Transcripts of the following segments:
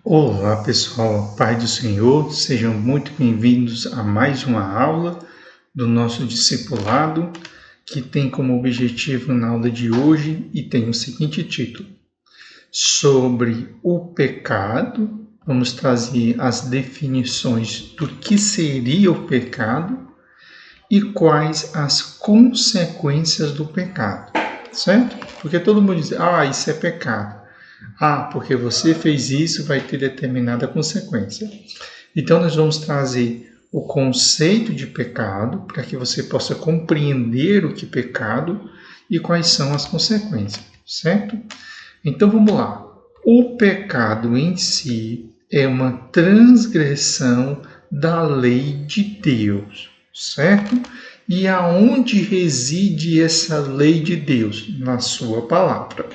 Olá pessoal, Paz do Senhor, sejam muito bem-vindos a mais uma aula do nosso discipulado, que tem como objetivo na aula de hoje e tem o seguinte título: sobre o pecado. Vamos trazer as definições do que seria o pecado e quais as consequências do pecado, certo? Porque todo mundo diz, isso é pecado. Porque você fez isso, vai ter determinada consequência. Então, nós vamos trazer o conceito de pecado, para que você possa compreender o que é pecado e quais são as consequências, certo? Então, vamos lá. O pecado em si é uma transgressão da lei de Deus, certo? E aonde reside essa lei de Deus? Na sua palavra.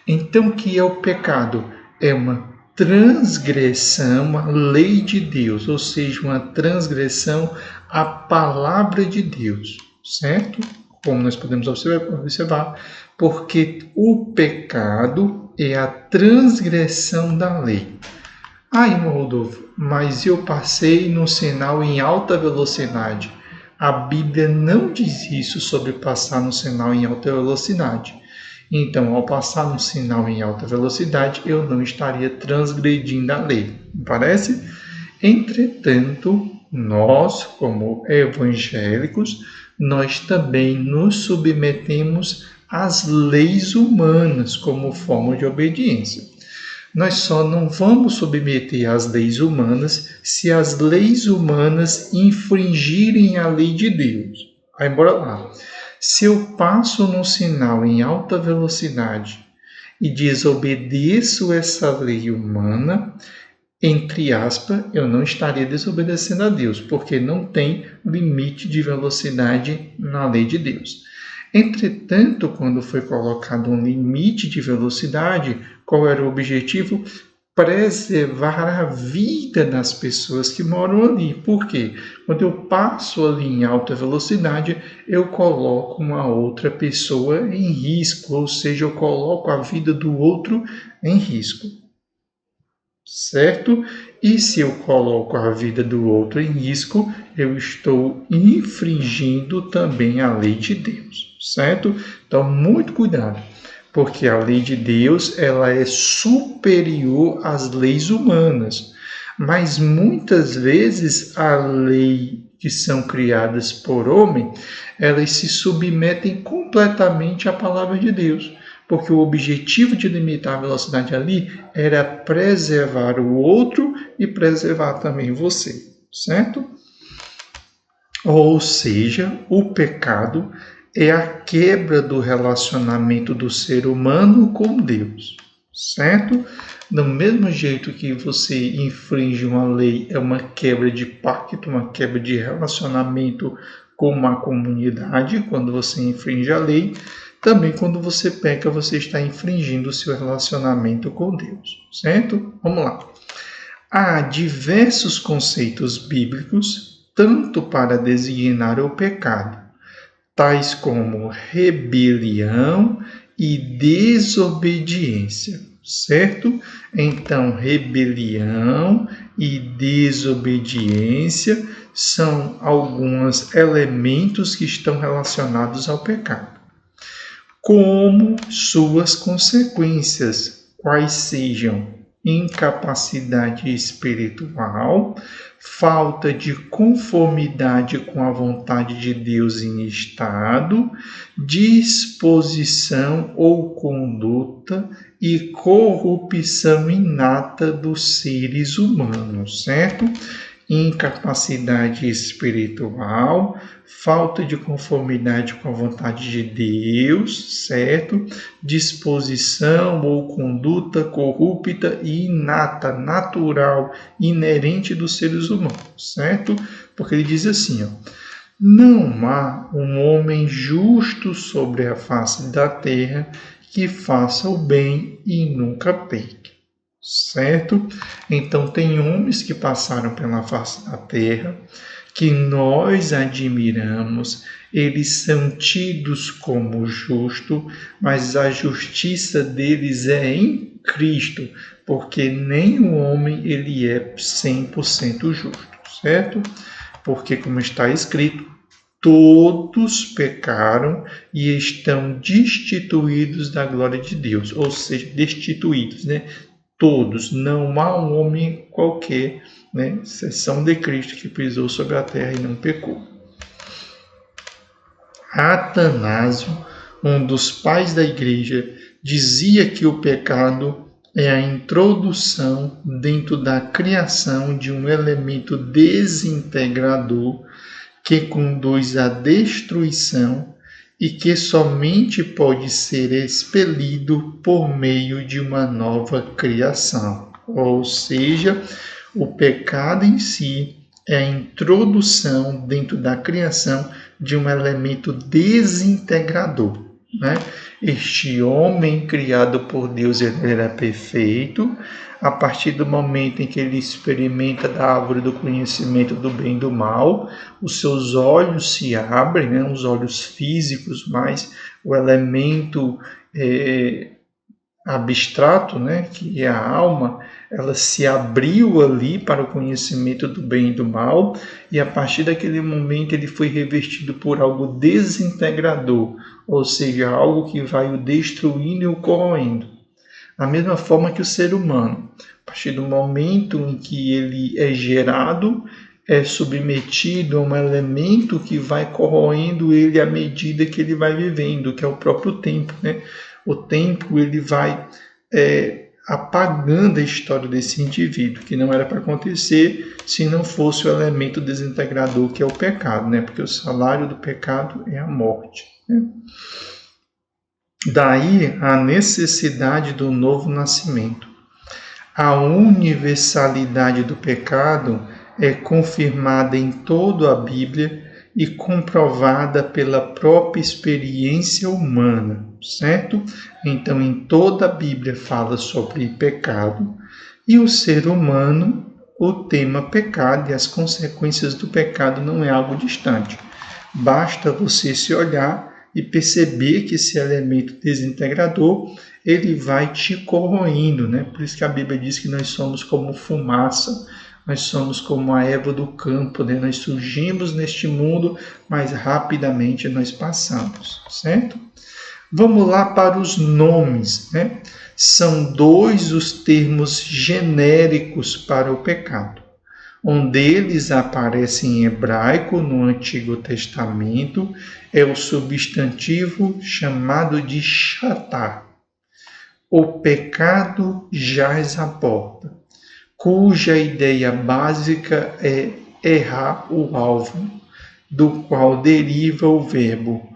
Então, o que é o pecado? É uma transgressão à lei de Deus, ou seja, uma transgressão à palavra de Deus, certo? Como nós podemos observar, porque o pecado é a transgressão da lei. Irmão Rodolfo, mas eu passei no sinal em alta velocidade. A Bíblia não diz isso sobre passar no sinal em alta velocidade. Então, ao passar um sinal em alta velocidade, eu não estaria transgredindo a lei, parece? Entretanto, nós, como evangélicos, nós também nos submetemos às leis humanas como forma de obediência. Nós só não vamos submeter às leis humanas se as leis humanas infringirem a lei de Deus. Aí, bora lá. Se eu passo num sinal em alta velocidade e desobedeço essa lei humana, entre aspas, eu não estaria desobedecendo a Deus, porque não tem limite de velocidade na lei de Deus. Entretanto, quando foi colocado um limite de velocidade, qual era o objetivo? Preservar a vida das pessoas que moram ali. Por quê? Quando eu passo ali em alta velocidade, eu coloco uma outra pessoa em risco, ou seja, eu coloco a vida do outro em risco. Certo? E se eu coloco a vida do outro em risco, eu estou infringindo também a lei de Deus, certo? Então, muito cuidado, porque a lei de Deus ela é superior às leis humanas, mas muitas vezes a lei que são criadas por homem, elas se submetem completamente à palavra de Deus, porque o objetivo de limitar a velocidade ali era preservar o outro e preservar também você, certo? Ou seja, o pecado é a quebra do relacionamento do ser humano com Deus, certo? Do mesmo jeito que você infringe uma lei, é uma quebra de pacto, uma quebra de relacionamento com uma comunidade, quando você infringe a lei, também quando você peca, você está infringindo o seu relacionamento com Deus, certo? Vamos lá. Há diversos conceitos bíblicos, tanto para designar o pecado, tais como rebelião e desobediência, certo? Então, rebelião e desobediência são alguns elementos que estão relacionados ao pecado. Como suas consequências, quais sejam incapacidade espiritual, falta de conformidade com a vontade de Deus em estado, disposição ou conduta e corrupção inata dos seres humanos, certo? Incapacidade espiritual, falta de conformidade com a vontade de Deus, certo? Disposição ou conduta corrupta e inata, natural, inerente dos seres humanos, certo? Porque ele diz assim, não há um homem justo sobre a face da terra que faça o bem e nunca peque. Certo? Então, tem homens que passaram pela face da terra, que nós admiramos, eles são tidos como justos, mas a justiça deles é em Cristo, porque nenhum homem ele é 100% justo, certo? Porque, como está escrito, todos pecaram e estão destituídos da glória de Deus, ou seja, destituídos, né? Todos, não há um homem qualquer, né? Exceção de Cristo que pisou sobre a terra e não pecou. Atanásio, um dos pais da igreja, dizia que o pecado é a introdução dentro da criação de um elemento desintegrador que conduz à destruição e que somente pode ser expelido por meio de uma nova criação. Ou seja, o pecado em si é a introdução dentro da criação de um elemento desintegrador, né? Este homem criado por Deus, ele era perfeito. A partir do momento em que ele experimenta da árvore do conhecimento do bem e do mal, os seus olhos se abrem, né? Os olhos físicos, mas o elemento abstrato, né? Que é a alma, ela se abriu ali para o conhecimento do bem e do mal, e a partir daquele momento ele foi revestido por algo desintegrador, ou seja, algo que vai o destruindo e o corroendo. Da mesma forma que o ser humano, a partir do momento em que ele é gerado, é submetido a um elemento que vai corroendo ele à medida que ele vai vivendo, que é o próprio tempo, né? O tempo ele vai apagando a história desse indivíduo, que não era para acontecer se não fosse o elemento desintegrador que é o pecado, né? Porque o salário do pecado é a morte, né? Daí a necessidade do novo nascimento. A universalidade do pecado é confirmada em toda a Bíblia e comprovada pela própria experiência humana, certo? Então, em toda a Bíblia fala sobre pecado e o ser humano, o tema pecado e as consequências do pecado não é algo distante. Basta você se olhar e perceber que esse elemento desintegrador ele vai te corroendo, né? Por isso que a Bíblia diz que nós somos como fumaça, nós somos como a erva do campo, né? Nós surgimos neste mundo, mas rapidamente nós passamos, certo? Vamos lá para os nomes, né? São dois os termos genéricos para o pecado. Um deles aparece em hebraico no Antigo Testamento, é o substantivo chamado de chatá. O pecado jaz à porta, cuja ideia básica é errar o alvo, do qual deriva o verbo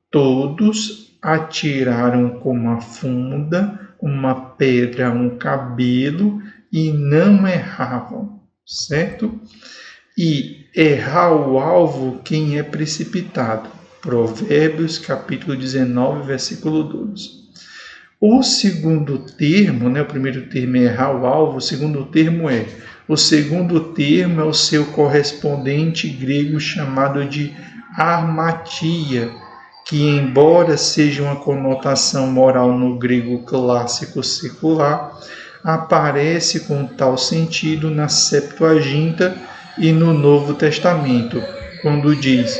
todos atiraram com uma funda, uma pedra, um cabelo e não erravam, certo? E errar o alvo quem é precipitado. Provérbios capítulo 19, versículo 12. O segundo termo, né, o primeiro termo é errar o alvo, o segundo termo é o seu correspondente grego chamado de armatia, que embora seja uma conotação moral no grego clássico secular, aparece com tal sentido na Septuaginta e no Novo Testamento, quando diz: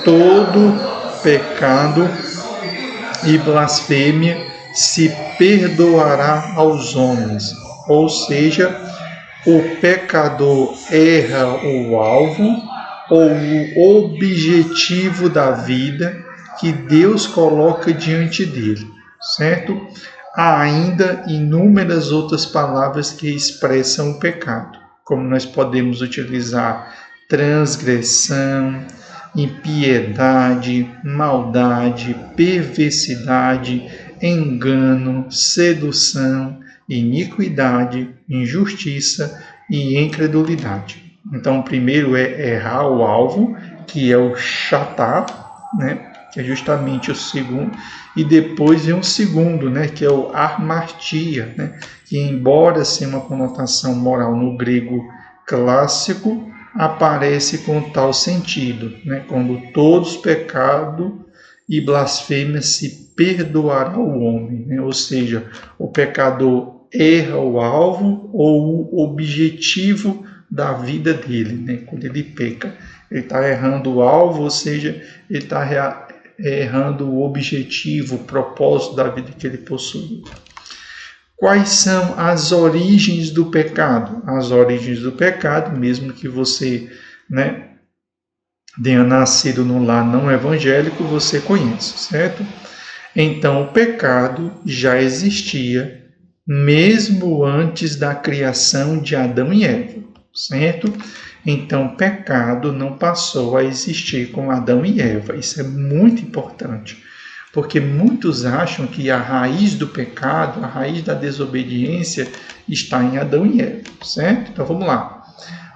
todo pecado e blasfêmia se perdoará aos homens. Ou seja, o pecador erra o alvo ou o objetivo da vida que Deus coloca diante dele, certo? Há ainda inúmeras outras palavras que expressam o pecado, como nós podemos utilizar transgressão, impiedade, maldade, perversidade, engano, sedução, iniquidade, injustiça e incredulidade. Então, o primeiro é errar o alvo, que é o chatá, né? Que é justamente o segundo, e depois vem um segundo, né? Que é o armartia, né? Que embora seja uma conotação moral no grego clássico, aparece com tal sentido, né? Quando todos pecado e blasfêmia se perdoará o homem, né? Ou seja, o pecador erra o alvo ou o objetivo da vida dele, né? Quando ele peca, ele está errando o alvo, ou seja, ele está errando o objetivo, o propósito da vida que ele possui. Quais são as origens do pecado? As origens do pecado, mesmo que você, né, tenha nascido num lar não evangélico, você conhece, certo? Então, o pecado já existia mesmo antes da criação de Adão e Eva, certo? Então, o pecado não passou a existir com Adão e Eva. Isso é muito importante, porque muitos acham que a raiz do pecado, a raiz da desobediência, está em Adão e Eva, certo? Então, vamos lá.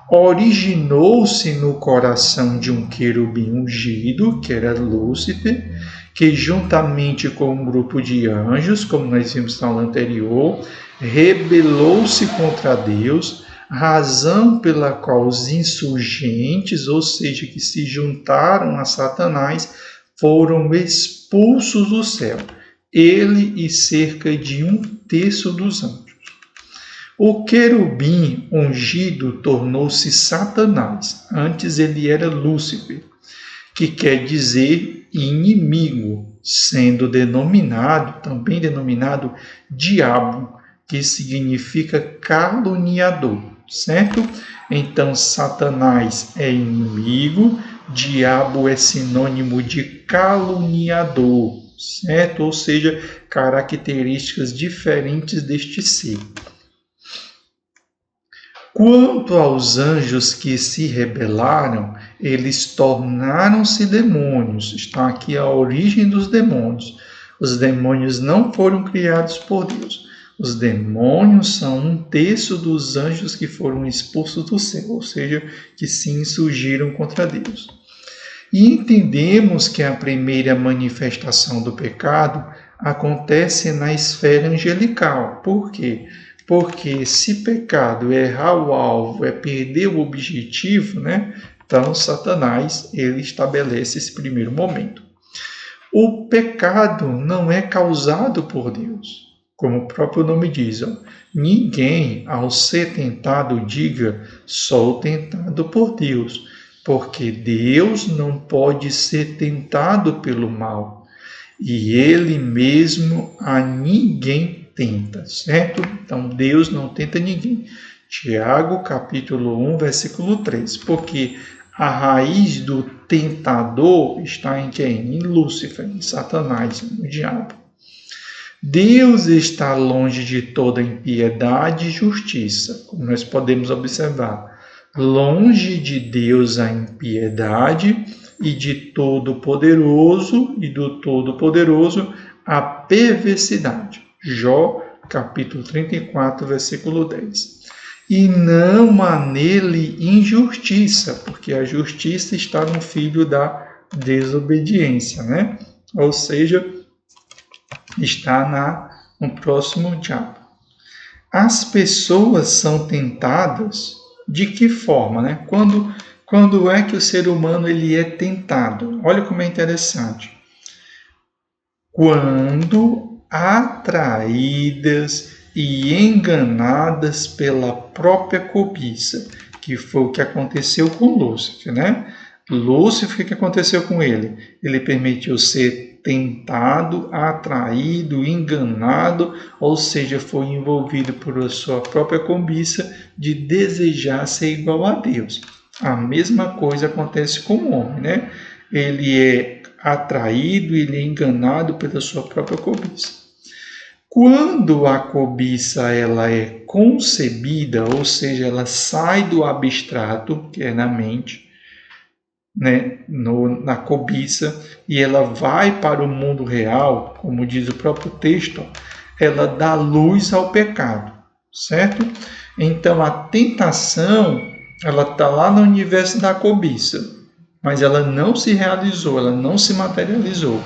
Originou-se no coração de um querubim ungido, que era Lúcifer, que juntamente com um grupo de anjos, como nós vimos na aula anterior, rebelou-se contra Deus, razão pela qual os insurgentes, ou seja, que se juntaram a Satanás, foram expulsos do céu, ele e cerca de 1/3 dos anjos. O querubim ungido tornou-se Satanás, antes ele era Lúcifer, que quer dizer inimigo, sendo também denominado diabo, que significa caluniador, certo? Então, Satanás é inimigo, diabo é sinônimo de caluniador, certo? Ou seja, características diferentes deste ser. Quanto aos anjos que se rebelaram, eles tornaram-se demônios. Está aqui a origem dos demônios. Os demônios não foram criados por Deus. Os demônios são 1/3 dos anjos que foram expulsos do céu, ou seja, que se insurgiram contra Deus. E entendemos que a primeira manifestação do pecado acontece na esfera angelical. Por quê? Porque se pecado é errar o alvo, é perder o objetivo, né? Então Satanás, ele estabelece esse primeiro momento. O pecado não é causado por Deus, como o próprio nome diz. Ninguém, ao ser tentado, diga, sou tentado por Deus, porque Deus não pode ser tentado pelo mal, e Ele mesmo a ninguém tenta, certo? Então, Deus não tenta ninguém. Tiago, capítulo 1, versículo 3. Porque a raiz do tentador está em quem? Em Lúcifer, em Satanás, no diabo. Deus está longe de toda impiedade e justiça, como nós podemos observar. Longe de Deus a impiedade e de Todo-Poderoso e do Todo-Poderoso a perversidade. Jó, capítulo 34, versículo 10. E não há nele injustiça, porque a justiça está no filho da desobediência, né? Ou seja, está no próximo diabo. As pessoas são tentadas de que forma, né? Quando é que o ser humano ele é tentado? Olha como é interessante. Quando atraídas e enganadas pela própria cobiça, que foi o que aconteceu com Lúcifer, né? Lúcifer, o que aconteceu com ele? Ele permitiu ser tentado, atraído, enganado, ou seja, foi envolvido por sua própria cobiça de desejar ser igual a Deus. A mesma coisa acontece com o homem, né? Ele é atraído, ele é enganado pela sua própria cobiça. Quando a cobiça ela é concebida, ou seja, ela sai do abstrato, que é na mente, né, na cobiça, e ela vai para o mundo real, como diz o próprio texto, ela dá luz ao pecado, certo? Então a tentação, ela está lá no universo da cobiça, mas ela não se realizou, ela não se materializou.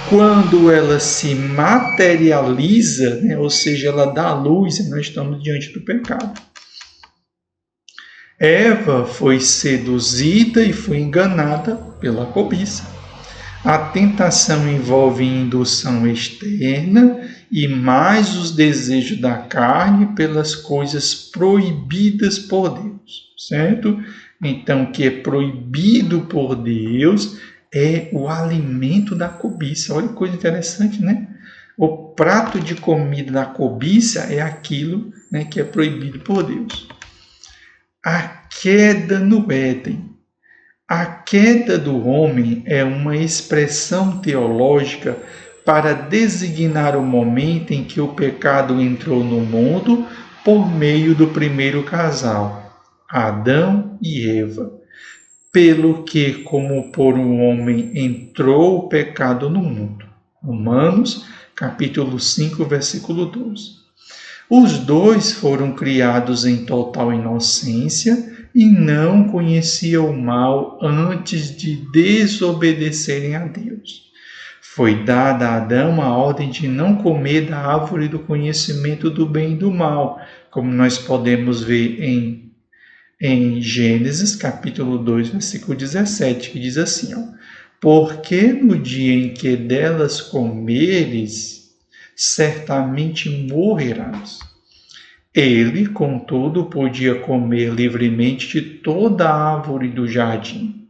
Quando ela se materializa, né, ou seja, ela dá luz, nós estamos diante do pecado. Eva foi seduzida e foi enganada pela cobiça. A tentação envolve indução externa e mais os desejos da carne pelas coisas proibidas por Deus, certo? Então, o que é proibido por Deus é o alimento da cobiça. Olha que coisa interessante, né? O prato de comida da cobiça é aquilo, né, que é proibido por Deus. A queda no Éden. A queda do homem é uma expressão teológica para designar o momento em que o pecado entrou no mundo por meio do primeiro casal, Adão e Eva. Pelo que, como por um homem entrou o pecado no mundo. Romanos, capítulo 5, versículo 12. Os dois foram criados em total inocência e não conheciam o mal antes de desobedecerem a Deus. Foi dada a Adão a ordem de não comer da árvore do conhecimento do bem e do mal, como nós podemos ver em Gênesis, capítulo 2, versículo 17, que diz assim, ó, porque no dia em que delas comeres, certamente morrerás. Ele, contudo, podia comer livremente de toda a árvore do jardim.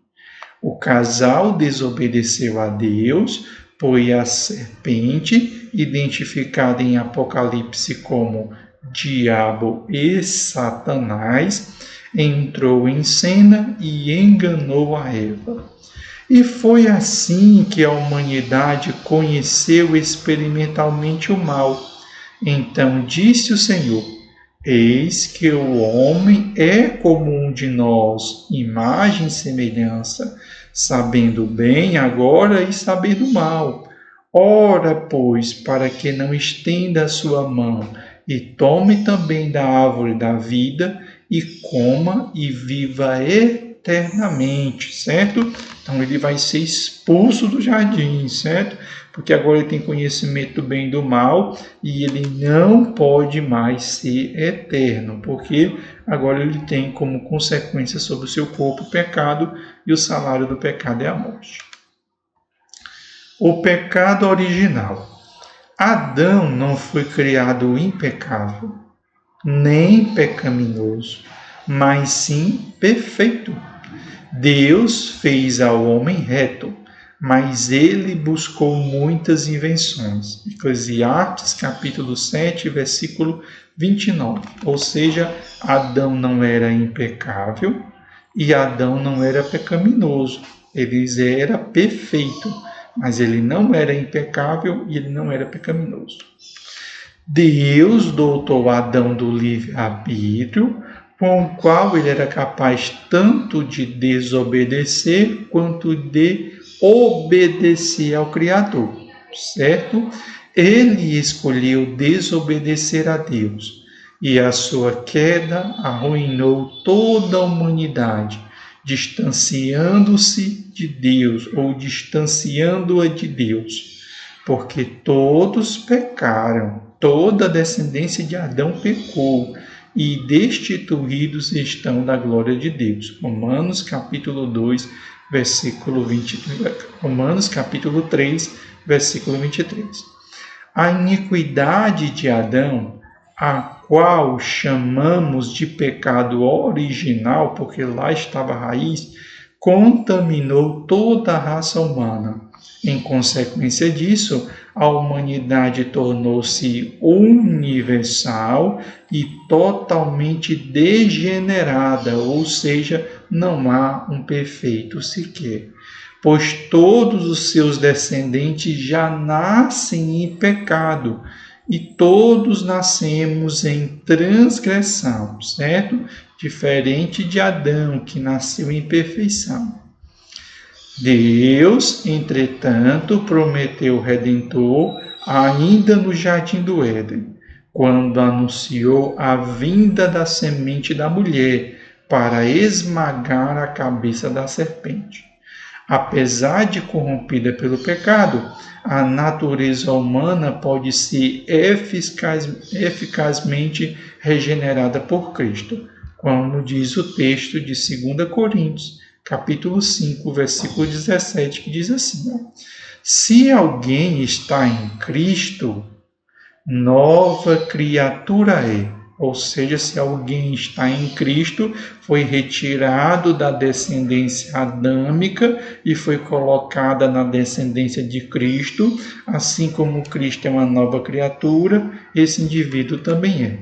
O casal desobedeceu a Deus, pois a serpente, identificada em Apocalipse como Diabo e Satanás, entrou em cena e enganou a Eva. E foi assim que a humanidade conheceu experimentalmente o mal. Então disse o Senhor: eis que o homem é como um de nós, imagem e semelhança, sabendo bem agora e sabendo mal. Ora, pois, para que não estenda a sua mão e tome também da árvore da vida e coma e viva eternamente, certo? Então ele vai ser expulso do jardim, certo? Porque agora ele tem conhecimento do bem e do mal e ele não pode mais ser eterno, porque agora ele tem como consequência sobre o seu corpo o pecado e o salário do pecado é a morte. O pecado original. Adão não foi criado impecável, nem pecaminoso, mas sim perfeito. Deus fez ao homem reto, mas ele buscou muitas invenções. Eclesiastes capítulo 7, versículo 29. Ou seja, Adão não era impecável e Adão não era pecaminoso. Ele era perfeito, mas ele não era impecável e ele não era pecaminoso. Deus dotou Adão do livre-arbítrio, com o qual ele era capaz tanto de desobedecer quanto de obedecer ao Criador, certo? Ele escolheu desobedecer a Deus e a sua queda arruinou toda a humanidade, distanciando-se de Deus ou distanciando-a de Deus, porque todos pecaram, toda a descendência de Adão pecou, e destituídos estão da glória de Deus. Romanos capítulo 2, versículo 23. Romanos capítulo 3, versículo 23. A iniquidade de Adão, a qual chamamos de pecado original, porque lá estava a raiz, contaminou toda a raça humana. Em consequência disso, a humanidade tornou-se universal e totalmente degenerada, ou seja, não há um perfeito sequer, pois todos os seus descendentes já nascem em pecado e todos nascemos em transgressão, certo? Diferente de Adão, que nasceu em perfeição. Deus, entretanto, prometeu o Redentor ainda no jardim do Éden, quando anunciou a vinda da semente da mulher para esmagar a cabeça da serpente. Apesar de corrompida pelo pecado, a natureza humana pode ser eficazmente regenerada por Cristo, como diz o texto de 2 Coríntios, capítulo 5, versículo 17, que diz assim: ó, se alguém está em Cristo, nova criatura é. Ou seja, se alguém está em Cristo, foi retirado da descendência adâmica e foi colocada na descendência de Cristo, assim como Cristo é uma nova criatura, esse indivíduo também é.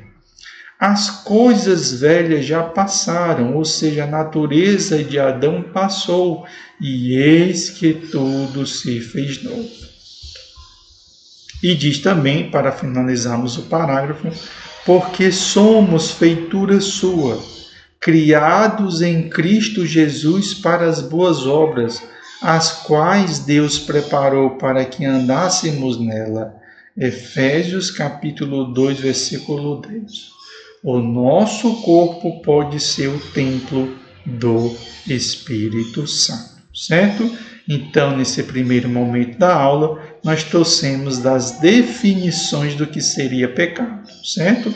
As coisas velhas já passaram, ou seja, a natureza de Adão passou, e eis que tudo se fez novo. E diz também, para finalizarmos o parágrafo, porque somos feitura sua, criados em Cristo Jesus para as boas obras, as quais Deus preparou para que andássemos nela. Efésios capítulo 2, versículo 10. O nosso corpo pode ser o templo do Espírito Santo, certo? Então, nesse primeiro momento da aula, nós trouxemos das definições do que seria pecado, certo?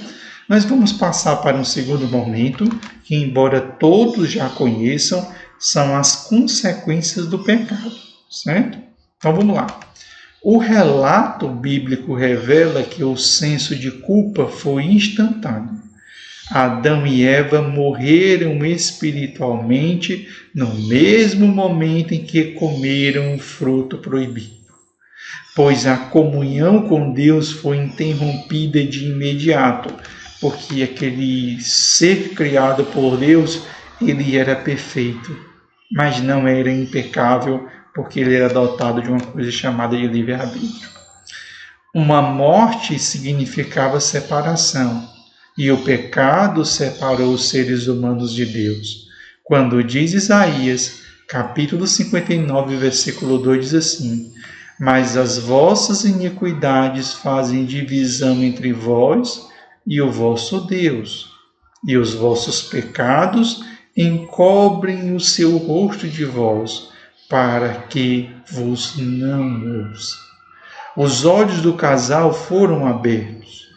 Nós vamos passar para um segundo momento, que embora todos já conheçam, são as consequências do pecado, certo? Então, vamos lá. O relato bíblico revela que o senso de culpa foi instantâneo. Adão e Eva morreram espiritualmente no mesmo momento em que comeram o fruto proibido, pois a comunhão com Deus foi interrompida de imediato, porque aquele ser criado por Deus, ele era perfeito, mas não era impecável, porque ele era dotado de uma coisa chamada de livre-arbítrio. Uma morte significava separação, e o pecado separou os seres humanos de Deus. Quando diz Isaías, capítulo 59, versículo 2, diz assim: mas as vossas iniquidades fazem divisão entre vós e o vosso Deus, e os vossos pecados encobrem o seu rosto de vós, para que vos não ouça. Os olhos do casal foram abertos,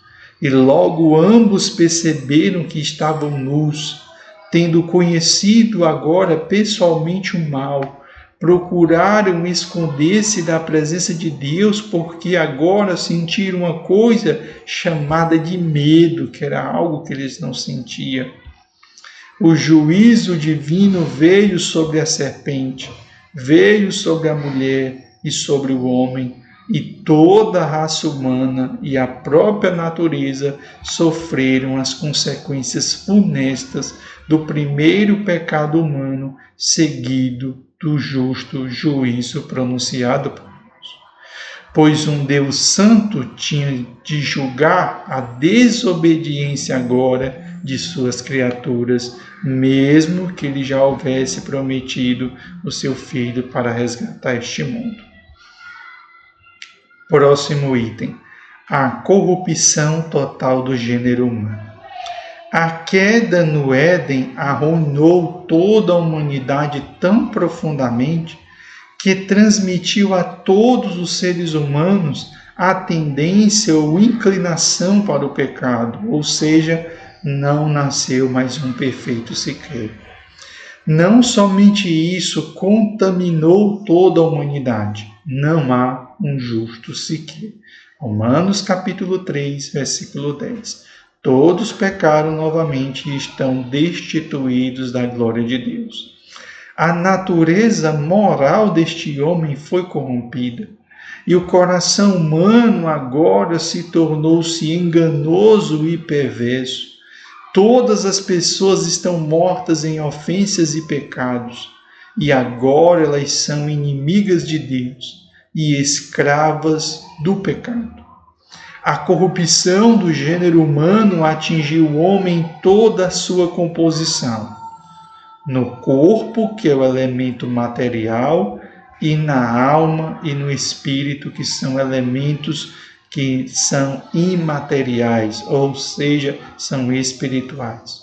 e logo ambos perceberam que estavam nus, tendo conhecido agora pessoalmente o mal, procuraram esconder-se da presença de Deus, porque agora sentiram uma coisa chamada de medo, que era algo que eles não sentiam. O juízo divino veio sobre a serpente, veio sobre a mulher e sobre o homem, e toda a raça humana e a própria natureza sofreram as consequências funestas do primeiro pecado humano, seguido do justo juízo pronunciado por Deus. Pois um Deus santo tinha de julgar a desobediência agora de suas criaturas, mesmo que ele já houvesse prometido o seu Filho para resgatar este mundo. Próximo item: a corrupção total do gênero humano. A queda no Éden arruinou toda a humanidade tão profundamente que transmitiu a todos os seres humanos a tendência ou inclinação para o pecado, ou seja, não nasceu mais um perfeito sequer. Não somente isso contaminou toda a humanidade, não há um justo sequer. Romanos capítulo 3, versículo 10. Todos pecaram novamente e estão destituídos da glória de Deus. A natureza moral deste homem foi corrompida, e o coração humano agora se tornou-se enganoso e perverso. Todas as pessoas estão mortas em ofensas e pecados, e agora elas são inimigas de Deus e escravas do pecado. A corrupção do gênero humano atingiu o homem em toda a sua composição, no corpo, que é o elemento material, e na alma e no espírito, que são elementos que são imateriais, ou seja, são espirituais.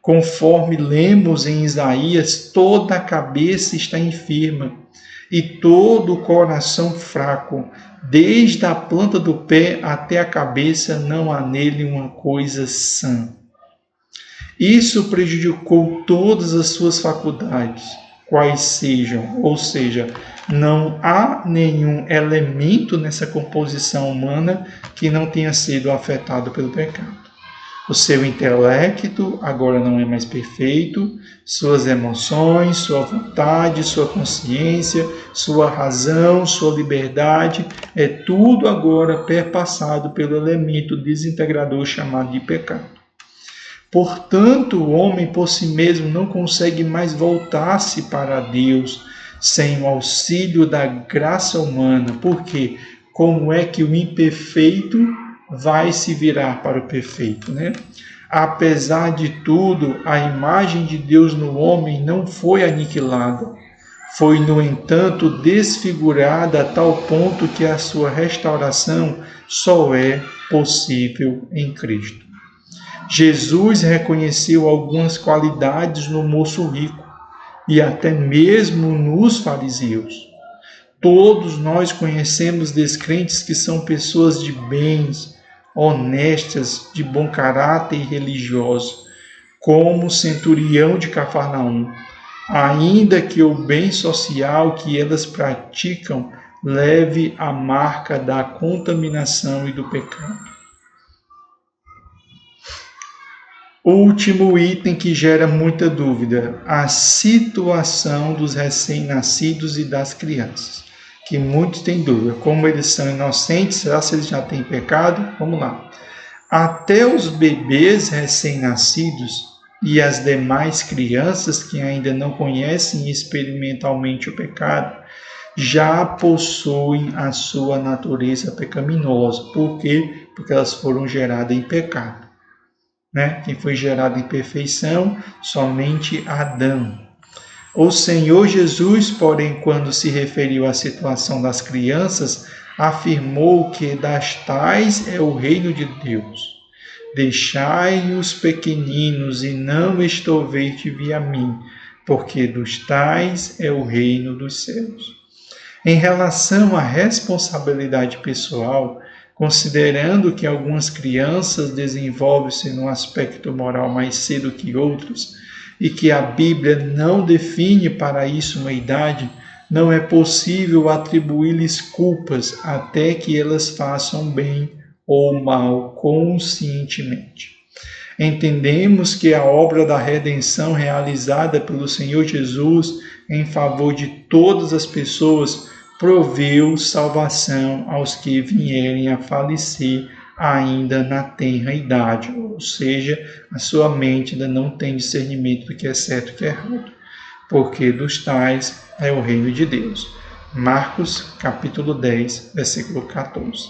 Conforme lemos em Isaías, toda a cabeça está enferma e todo o coração fraco, desde a planta do pé até a cabeça, não há nele uma coisa sã. Isso prejudicou todas as suas faculdades, quais sejam, ou seja, não há nenhum elemento nessa composição humana que não tenha sido afetado pelo pecado. O seu intelecto agora não é mais perfeito, suas emoções, sua vontade, sua consciência, sua razão, sua liberdade, é tudo agora perpassado pelo elemento desintegrador chamado de pecado. Portanto, o homem por si mesmo não consegue mais voltar-se para Deus sem o auxílio da graça humana, porque como é que o imperfeito vai se virar para o perfeito, né? Apesar de tudo, a imagem de Deus no homem não foi aniquilada. Foi, no entanto, desfigurada a tal ponto que a sua restauração só é possível em Cristo. Jesus reconheceu algumas qualidades no moço rico e até mesmo nos fariseus. Todos nós conhecemos descrentes que são pessoas de bens, honestas, de bom caráter e religiosos, como o centurião de Cafarnaum, ainda que o bem social que elas praticam leve a marca da contaminação e do pecado. Último item que gera muita dúvida: a situação dos recém-nascidos e das crianças, que muitos têm dúvida, como eles são inocentes, será que eles já têm pecado? Vamos lá. Até os bebês recém-nascidos e as demais crianças que ainda não conhecem experimentalmente o pecado, já possuem a sua natureza pecaminosa. Por quê? Porque elas foram geradas em pecado. Quem foi gerado em perfeição, somente Adão. O Senhor Jesus, porém, quando se referiu à situação das crianças, afirmou que das tais é o reino de Deus. Deixai os pequeninos e não estorvei-te a mim, porque dos tais é o reino dos céus. Em relação à responsabilidade pessoal, considerando que algumas crianças desenvolvem-se num aspecto moral mais cedo que outros e que a Bíblia não define para isso uma idade, não é possível atribuir-lhes culpas até que elas façam bem ou mal conscientemente. Entendemos que a obra da redenção realizada pelo Senhor Jesus em favor de todas as pessoas proveu salvação aos que vierem a falecer ainda na tenra idade, ou seja, a sua mente ainda não tem discernimento do que é certo e o que é errado, porque dos tais é o reino de Deus. Marcos, capítulo 10, versículo 14.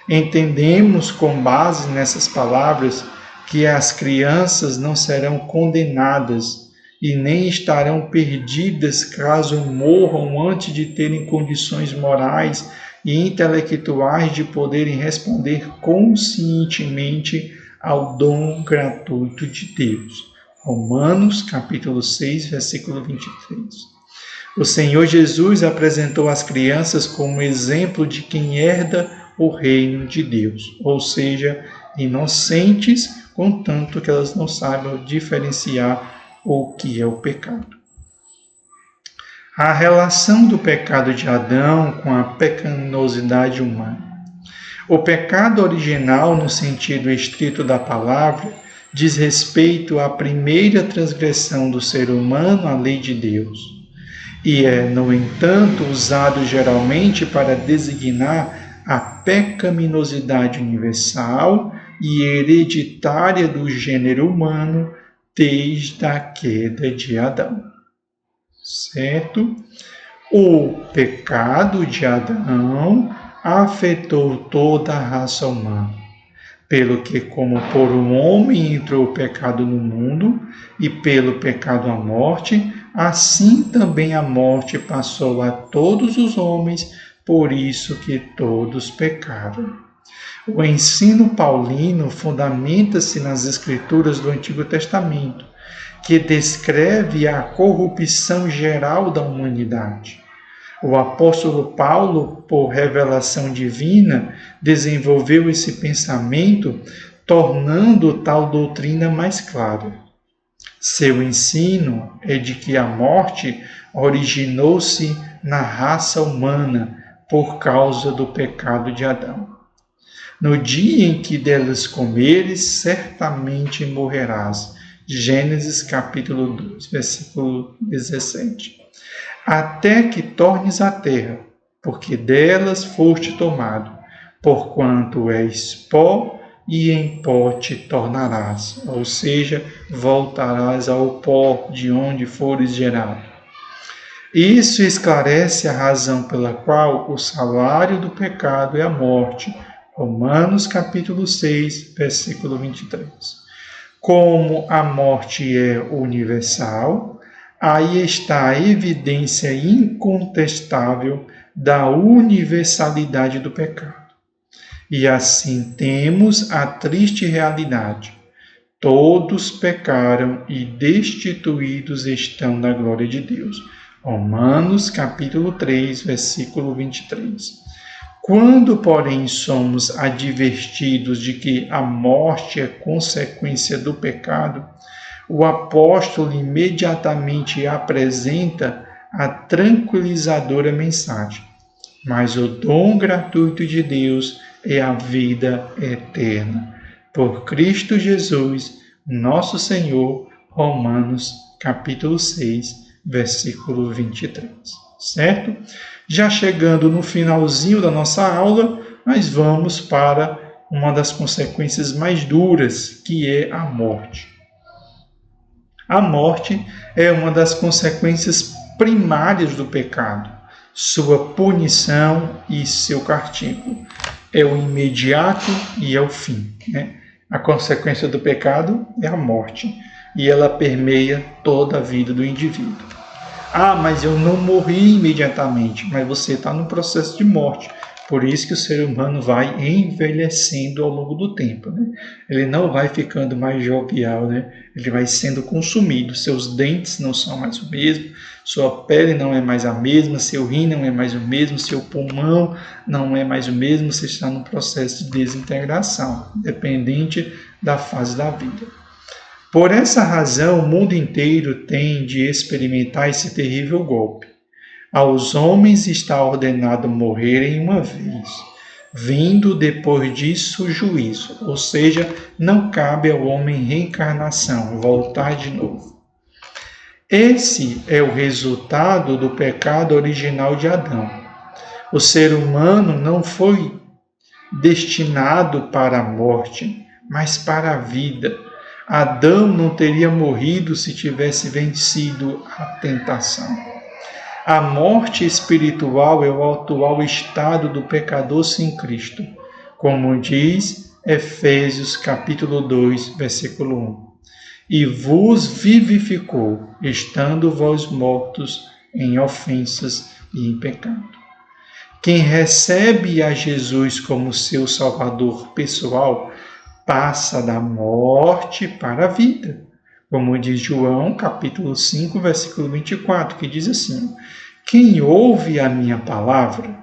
Entendemos com base nessas palavras que as crianças não serão condenadas e nem estarão perdidas caso morram antes de terem condições morais e intelectuais de poderem responder conscientemente ao dom gratuito de Deus. Romanos, capítulo 6, versículo 23. O Senhor Jesus apresentou as crianças como exemplo de quem herda o reino de Deus, ou seja, inocentes, contanto que elas não saibam diferenciar o que é o pecado. A relação do pecado de Adão com a pecaminosidade humana. O pecado original, no sentido estrito da palavra, diz respeito à primeira transgressão do ser humano à lei de Deus, e é, no entanto, usado geralmente para designar a pecaminosidade universal e hereditária do gênero humano desde a queda de Adão. Certo? O pecado de Adão afetou toda a raça humana, pelo que, como por um homem entrou o pecado no mundo, e pelo pecado a morte, assim também a morte passou a todos os homens, por isso que todos pecaram. O ensino paulino fundamenta-se nas escrituras do Antigo Testamento, que descreve a corrupção geral da humanidade. O apóstolo Paulo, por revelação divina, desenvolveu esse pensamento, tornando tal doutrina mais clara. Seu ensino é de que a morte originou-se na raça humana por causa do pecado de Adão. No dia em que delas comeres, certamente morrerás. Gênesis capítulo 2, versículo 17. Até que tornes a terra, porque delas foste tomado, porquanto és pó, e em pó te tornarás, ou seja, voltarás ao pó de onde fores gerado. Isso esclarece a razão pela qual o salário do pecado é a morte. Romanos capítulo 6, versículo 23. Como a morte é universal, aí está a evidência incontestável da universalidade do pecado. E assim temos a triste realidade. Todos pecaram e destituídos estão da glória de Deus. Romanos capítulo 3, versículo 23. Quando, porém, somos advertidos de que a morte é consequência do pecado, o apóstolo imediatamente apresenta a tranquilizadora mensagem. Mas o dom gratuito de Deus é a vida eterna. Por Cristo Jesus, nosso Senhor. Romanos capítulo 6, versículo 23. Certo? Já chegando no finalzinho da nossa aula, nós vamos para uma das consequências mais duras, que é a morte. A morte é uma das consequências primárias do pecado, sua punição e seu castigo. É o imediato e é o fim, né? A consequência do pecado é a morte, e ela permeia toda a vida do indivíduo. Ah, mas eu não morri imediatamente, mas você está no processo de morte. Por isso que o ser humano vai envelhecendo ao longo do tempo, né? Ele não vai ficando mais jovial, né? Ele vai sendo consumido. Seus dentes não são mais o mesmo, sua pele não é mais a mesma, seu rim não é mais o mesmo, seu pulmão não é mais o mesmo. Você está no processo de desintegração, dependente da fase da vida. Por essa razão, o mundo inteiro tem de experimentar esse terrível golpe. Aos homens está ordenado morrerem uma vez, vindo depois disso o juízo, ou seja, não cabe ao homem reencarnação, voltar de novo. Esse é o resultado do pecado original de Adão. O ser humano não foi destinado para a morte, mas para a vida. Adão não teria morrido se tivesse vencido a tentação. A morte espiritual é o atual estado do pecador sem Cristo, como diz Efésios capítulo 2, versículo 1. E vos vivificou, estando vós mortos em ofensas e em pecado. Quem recebe a Jesus como seu Salvador pessoal, passa da morte para a vida. Como diz João, capítulo 5, versículo 24, que diz assim: quem ouve a minha palavra,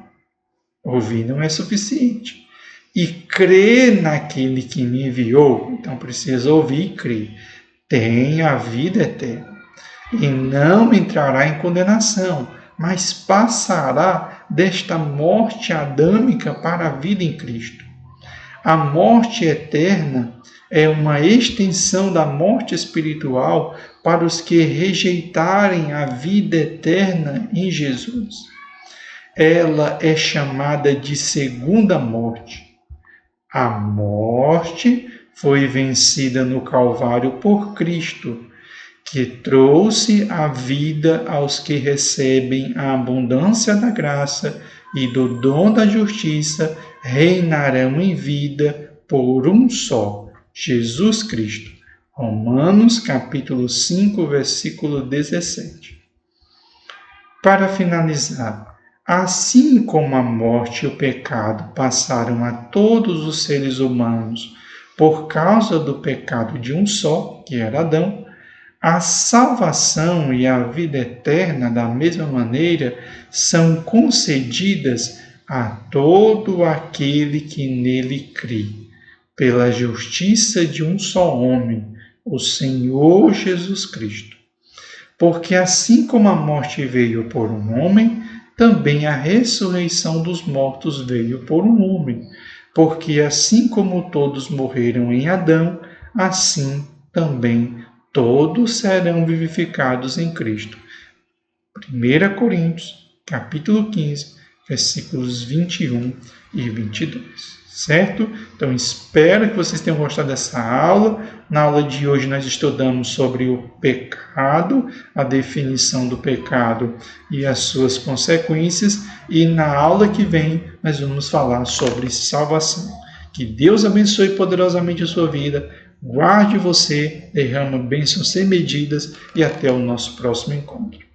ouvir não é suficiente, e crê naquele que me enviou, então precisa ouvir e crer, tem a vida eterna, e não entrará em condenação, mas passará desta morte adâmica para a vida em Cristo. A morte eterna é uma extensão da morte espiritual para os que rejeitarem a vida eterna em Jesus. Ela é chamada de segunda morte. A morte foi vencida no Calvário por Cristo, que trouxe a vida aos que recebem a abundância da graça e do dom da justiça, reinarão em vida por um só, Jesus Cristo. Romanos capítulo 5, versículo 17. Para finalizar, assim como a morte e o pecado passaram a todos os seres humanos por causa do pecado de um só, que era Adão, a salvação e a vida eterna, da mesma maneira, são concedidas a todo aquele que nele crê, pela justiça de um só homem, o Senhor Jesus Cristo. Porque assim como a morte veio por um homem, também a ressurreição dos mortos veio por um homem. Porque assim como todos morreram em Adão, assim também todos serão vivificados em Cristo. 1 Coríntios, capítulo 15, versículos 21 e 22. Certo? Então, espero que vocês tenham gostado dessa aula. Na aula de hoje, nós estudamos sobre o pecado, a definição do pecado e as suas consequências. E na aula que vem, nós vamos falar sobre salvação. Que Deus abençoe poderosamente a sua vida, guarde você, derrama bênçãos sem medidas e até o nosso próximo encontro.